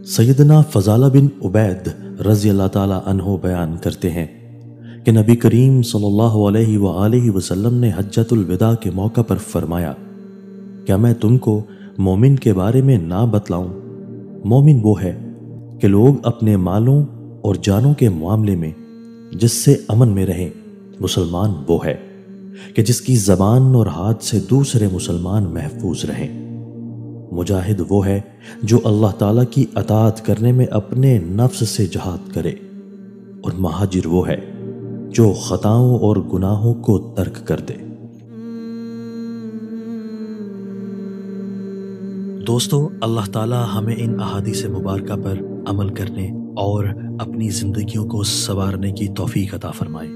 سیدنا فضالہ بن عبید رضی اللہ تعالی عنہ بیان کرتے ہیں کہ نبی کریم صلی اللہ علیہ وآلہ وسلم نے حجۃ الوداع کے موقع پر فرمایا، کیا میں تم کو مومن کے بارے میں نہ بتلاؤں؟ مومن وہ ہے کہ لوگ اپنے مالوں اور جانوں کے معاملے میں جس سے امن میں رہیں۔ مسلمان وہ ہے کہ جس کی زبان اور ہاتھ سے دوسرے مسلمان محفوظ رہیں۔ مجاہد وہ ہے جو اللہ تعالیٰ کی اطاعت کرنے میں اپنے نفس سے جہاد کرے، اور مہاجر وہ ہے جو خطاؤں اور گناہوں کو ترک کر دے۔ دوستو، اللہ تعالیٰ ہمیں ان احادیث مبارکہ پر عمل کرنے اور اپنی زندگیوں کو سنوارنے کی توفیق عطا فرمائے۔